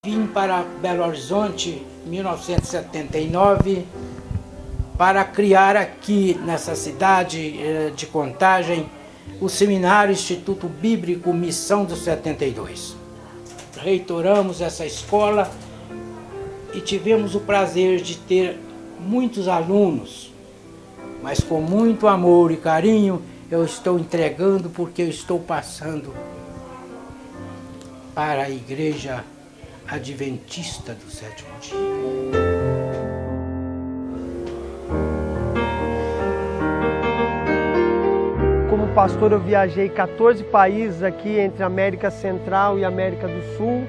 Vim para Belo Horizonte em 1979 para criar aqui nessa cidade de Contagem o Seminário Instituto Bíblico Missão dos 72. Reitoramos essa escola e tivemos o prazer de ter muitos alunos, mas com muito amor e carinho eu estou entregando porque eu estou passando para a Igreja Adventista do Sétimo Dia. Como pastor, eu viajei 14 países aqui entre a América Central e a América do Sul,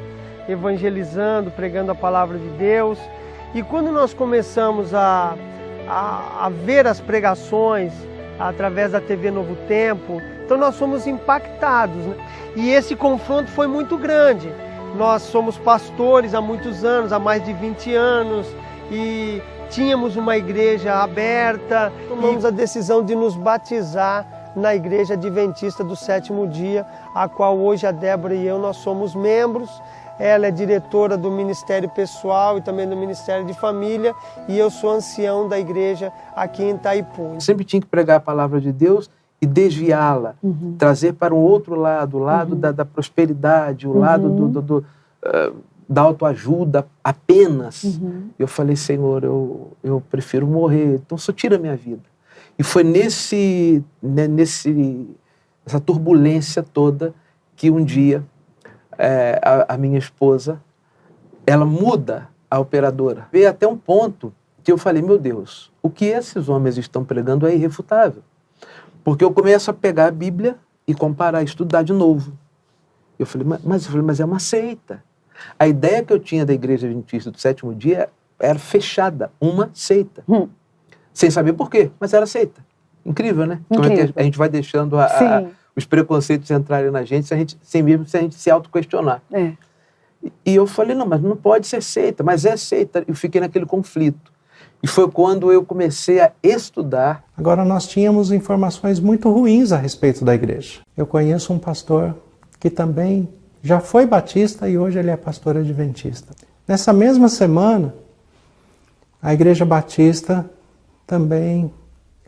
evangelizando, pregando a palavra de Deus. E quando nós começamos a ver as pregações através da TV Novo Tempo, então nós fomos impactados, né? E esse confronto foi muito grande. Nós somos pastores há muitos anos, há mais de 20 anos, e tínhamos uma igreja aberta. Tomamos a decisão de nos batizar na Igreja Adventista do Sétimo Dia, a qual hoje a Débora e eu nós somos membros. Ela é diretora do Ministério Pessoal e também do Ministério de Família, e eu sou ancião da igreja aqui em Itaipu. Sempre tinha que pregar a palavra de Deus e desviá-la, trazer para um outro lado, o lado da prosperidade, o lado da autoajuda apenas. Eu falei, Senhor, eu prefiro morrer, então só tira a minha vida. E foi nessa turbulência toda que um dia a minha esposa, ela muda a operadora. Veio até um ponto que eu falei, meu Deus, o que esses homens estão pregando é irrefutável. Porque eu começo a pegar a Bíblia e comparar, estudar de novo. Eu falei, mas é uma seita. A ideia que eu tinha da Igreja Adventista do Sétimo Dia era fechada, uma seita. Sem saber por quê, mas era seita. Incrível, né? Incrível. Como é que a gente vai deixando os preconceitos entrarem na gente, sem a gente se autoquestionar. E eu falei, não, mas não pode ser seita, mas é seita. Eu fiquei naquele conflito. E foi quando eu comecei a estudar. Agora, nós tínhamos informações muito ruins a respeito da igreja. Eu conheço um pastor que também já foi batista e hoje ele é pastor adventista. Nessa mesma semana, a Igreja Batista também,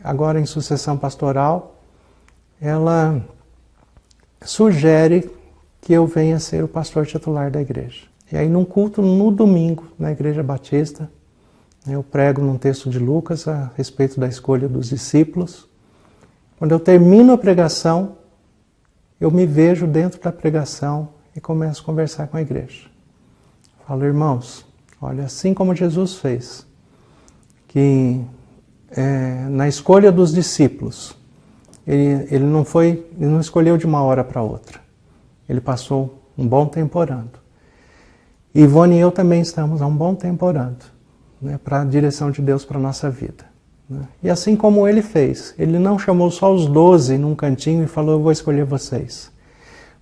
agora em sucessão pastoral, ela sugere que eu venha ser o pastor titular da igreja. E aí, num culto no domingo, na Igreja Batista, eu prego num texto de Lucas a respeito da escolha dos discípulos. Quando eu termino a pregação, eu me vejo dentro da pregação e começo a conversar com a igreja. Falo, irmãos, olha, assim como Jesus fez, que na escolha dos discípulos, ele não escolheu de uma hora para outra. Ele passou um bom tempo orando. E Ivone e eu também estamos há um bom tempo orando, né, para a direção de Deus para a nossa vida. Né? E assim como ele fez, ele não chamou só os 12 num cantinho e falou, eu vou escolher vocês.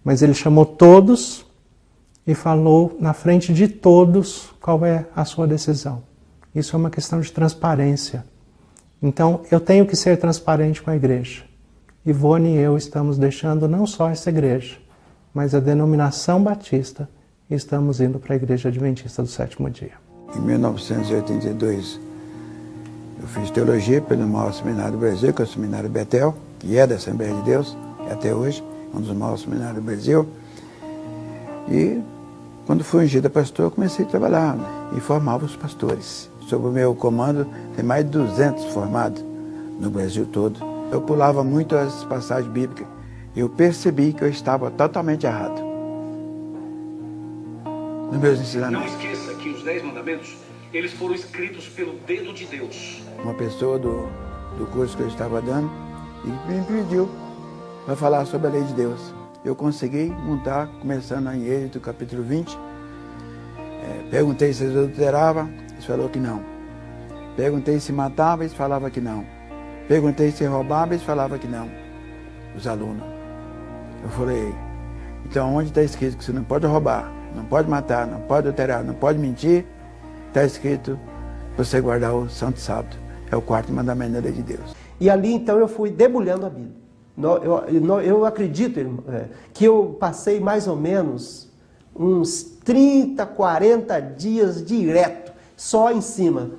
Mas ele chamou todos e falou na frente de todos qual é a sua decisão. Isso é uma questão de transparência. Então, eu tenho que ser transparente com a igreja. Ivone e eu estamos deixando não só essa igreja, mas a denominação batista, e estamos indo para a Igreja Adventista do Sétimo Dia. Em 1982, eu fiz teologia pelo maior seminário do Brasil, que é o Seminário Betel, que é da Assembleia de Deus, até hoje, um dos maiores seminários do Brasil. E quando fui ungido a pastor, eu comecei a trabalhar, né, e formava os pastores. Sob o meu comando, tem mais de 200 formados no Brasil todo. Eu pulava muito as passagens bíblicas. Eu percebi que eu estava totalmente errado nos meus ensinamentos. Não esqueça que os 10 mandamentos, eles foram escritos pelo dedo de Deus. Uma pessoa do curso que eu estava dando e me pediu para falar sobre a lei de Deus. Eu consegui montar, começando em Êxodo, capítulo 20. Perguntei se eles adulteravam, eles falaram que não. Perguntei se matava, eles falavam que não. Perguntei se roubava, eles falavam que não. Os alunos. Eu falei, então onde está escrito que você não pode roubar, não pode matar, não pode adulterar, não pode mentir, está escrito para você guardar o santo sábado. É o 4º mandamento da lei de Deus. E ali então eu fui debulhando a Bíblia. Eu acredito, que eu passei mais ou menos uns 30, 40 dias direto, só em cima.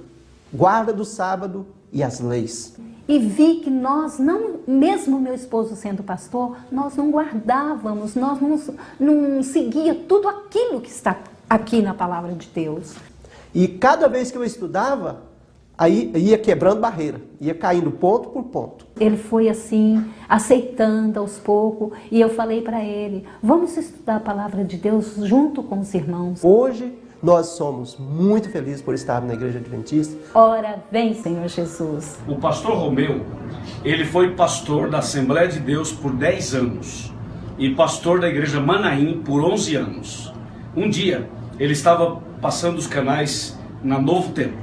Guarda do sábado e as leis. E vi que nós não, mesmo meu esposo sendo pastor, nós não guardávamos, nós não seguia tudo aquilo que está aqui na palavra de Deus. E cada vez que eu estudava, aí ia quebrando barreira, ia caindo ponto por ponto. Ele foi assim, aceitando aos poucos, e eu falei para ele, vamos estudar a palavra de Deus junto com os irmãos. Hoje nós somos muito felizes por estar na Igreja Adventista. Ora, vem, Senhor Jesus. O pastor Romeu, ele foi pastor da Assembleia de Deus por 10 anos e pastor da Igreja Manaim por 11 anos. Um dia, ele estava passando os canais na Novo Tempo.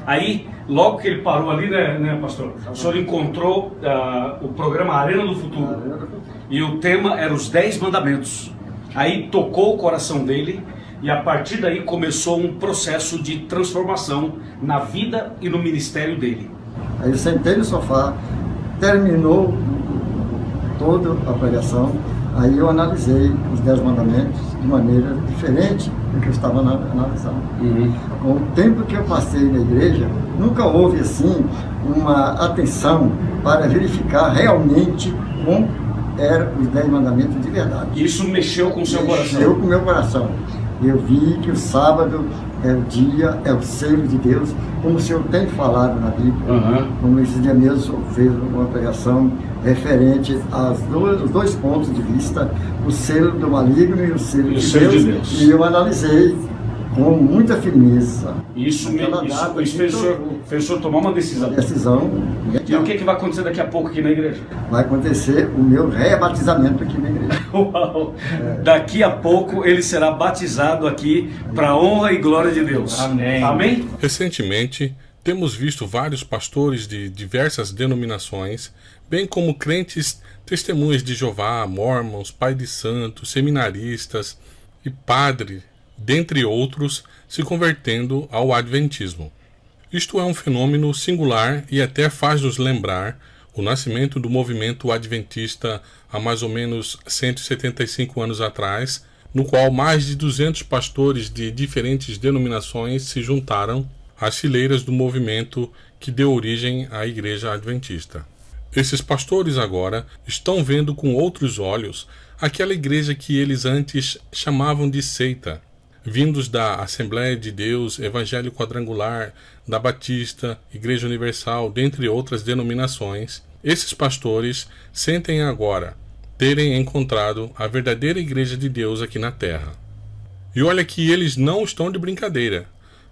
Aí, logo que ele parou ali, né pastor? O senhor encontrou o programa Arena do Futuro. E o tema era os 10 mandamentos. Aí tocou o coração dele e a partir daí começou um processo de transformação na vida e no ministério dele. Aí eu sentei no sofá, terminou toda a pregação, aí eu analisei os 10 mandamentos de maneira diferente do que eu estava analisando. Com o tempo que eu passei na igreja, nunca houve assim uma atenção para verificar realmente como eram os 10 mandamentos de verdade. Isso mexeu com o seu coração? Mexeu com o meu coração. Eu vi que o sábado é o dia, é o selo de Deus, como o Senhor tem falado na Bíblia. Como esse dia mesmo fez uma pregação referente aos dois pontos de vista, o selo do maligno e o selo de Deus. E eu analisei com muita firmeza. Isso fez o senhor tomar uma decisão. E o que vai acontecer daqui a pouco aqui na igreja? Vai acontecer o meu rebatizamento aqui na igreja. Uau. Daqui a pouco ele será batizado aqui para a honra e glória de Deus. Amém. Amém? Recentemente, temos visto vários pastores de diversas denominações, bem como crentes testemunhas de Jeová, mormons, pai de santos, seminaristas e padre, dentre outros, se convertendo ao adventismo. Isto é um fenômeno singular e até faz nos lembrar o nascimento do movimento adventista há mais ou menos 175 anos atrás, no qual mais de 200 pastores de diferentes denominações se juntaram às fileiras do movimento que deu origem à Igreja Adventista. Esses pastores agora estão vendo com outros olhos aquela igreja que eles antes chamavam de seita, vindos da Assembleia de Deus, Evangelho Quadrangular, da Batista, Igreja Universal, dentre outras denominações. Esses pastores sentem agora terem encontrado a verdadeira Igreja de Deus aqui na Terra. E olha que eles não estão de brincadeira.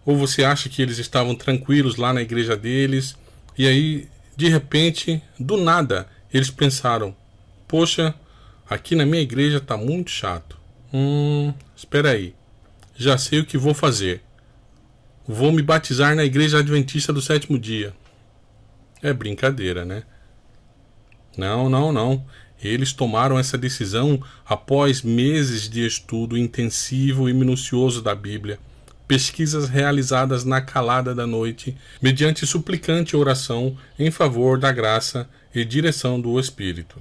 Ou você acha que eles estavam tranquilos lá na igreja deles, e aí, de repente, do nada, eles pensaram, poxa, aqui na minha igreja está muito chato. Espera aí. Já sei o que vou fazer. Vou me batizar na Igreja Adventista do Sétimo Dia. É brincadeira, né? Não. Eles tomaram essa decisão após meses de estudo intensivo e minucioso da Bíblia, pesquisas realizadas na calada da noite, mediante suplicante oração em favor da graça e direção do Espírito.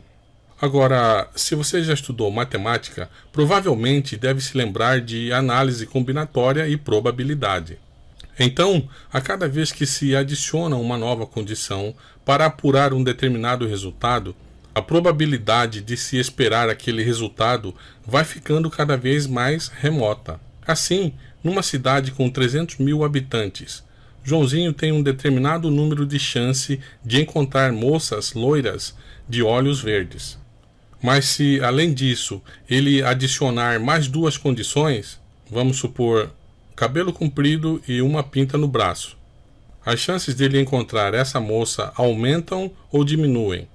Agora, se você já estudou matemática, provavelmente deve se lembrar de análise combinatória e probabilidade. Então, a cada vez que se adiciona uma nova condição para apurar um determinado resultado, a probabilidade de se esperar aquele resultado vai ficando cada vez mais remota. Assim, numa cidade com 300 mil habitantes, Joãozinho tem um determinado número de chance de encontrar moças loiras de olhos verdes. Mas se, além disso, ele adicionar mais 2 condições, vamos supor, cabelo comprido e uma pinta no braço, as chances dele encontrar essa moça aumentam ou diminuem?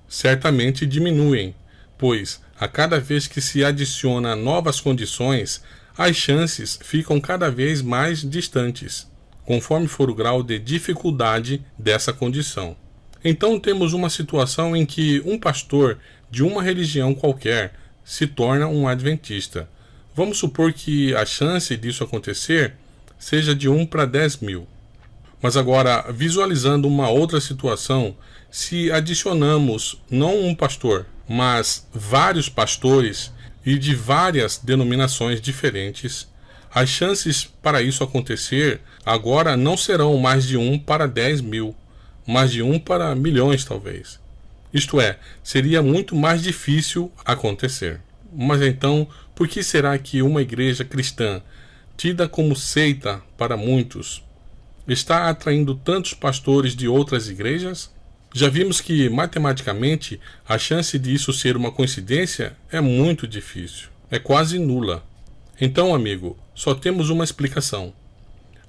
Certamente diminuem, pois, a cada vez que se adiciona novas condições, as chances ficam cada vez mais distantes, conforme for o grau de dificuldade dessa condição. Então temos uma situação em que um pastor de uma religião qualquer se torna um adventista. Vamos supor que a chance disso acontecer seja de 1 para 10 mil. Mas agora, visualizando uma outra situação, se adicionamos não um pastor, mas vários pastores, e de várias denominações diferentes, as chances para isso acontecer agora não serão mais de 1 para 10 mil, mas de 1 para milhões talvez. Isto é, seria muito mais difícil acontecer. Mas então, por que será que uma igreja cristã, tida como seita para muitos, está atraindo tantos pastores de outras igrejas? Já vimos que, matematicamente, a chance disso ser uma coincidência é muito difícil, é quase nula. Então, amigo, só temos uma explicação.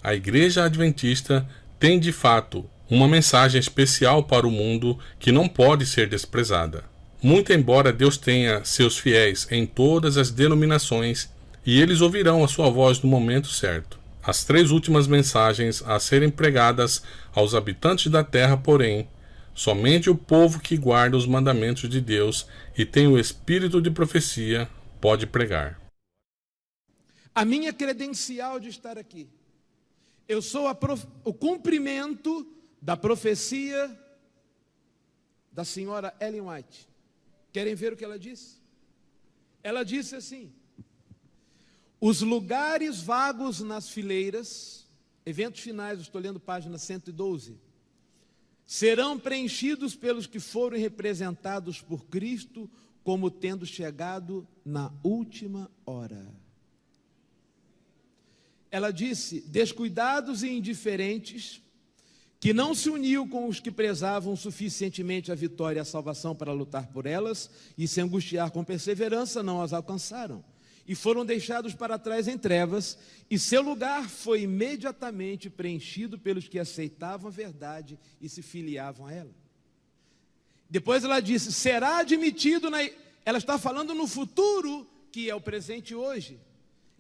A Igreja Adventista tem, de fato, uma mensagem especial para o mundo que não pode ser desprezada. Muito embora Deus tenha seus fiéis em todas as denominações, e eles ouvirão a sua voz no momento certo. As 3 últimas mensagens a serem pregadas aos habitantes da terra, porém, somente o povo que guarda os mandamentos de Deus e tem o espírito de profecia pode pregar. A minha credencial de estar aqui. Eu sou o cumprimento da profecia da senhora Ellen White. Querem ver o que ela disse? Ela disse assim: os lugares vagos nas fileiras, eventos finais, eu estou lendo página 112, serão preenchidos pelos que foram representados por Cristo como tendo chegado na última hora. Ela disse: descuidados e indiferentes, que não se uniu com os que prezavam suficientemente a vitória e a salvação para lutar por elas e se angustiar com perseverança, não as alcançaram, e foram deixados para trás em trevas, e seu lugar foi imediatamente preenchido pelos que aceitavam a verdade e se filiavam a ela. Depois ela disse: será admitido ela está falando no futuro, que é o presente hoje.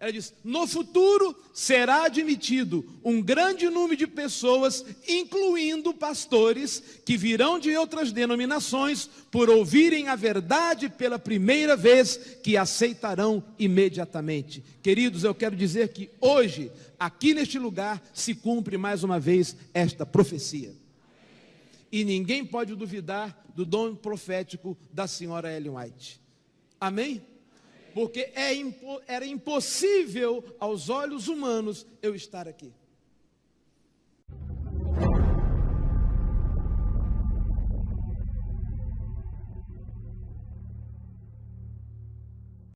Ela diz: no futuro será admitido um grande número de pessoas, incluindo pastores, que virão de outras denominações, por ouvirem a verdade pela primeira vez, que aceitarão imediatamente. Queridos, eu quero dizer que hoje, aqui neste lugar, se cumpre mais uma vez esta profecia. E ninguém pode duvidar do dom profético da senhora Ellen White. Amém? Porque era impossível aos olhos humanos eu estar aqui.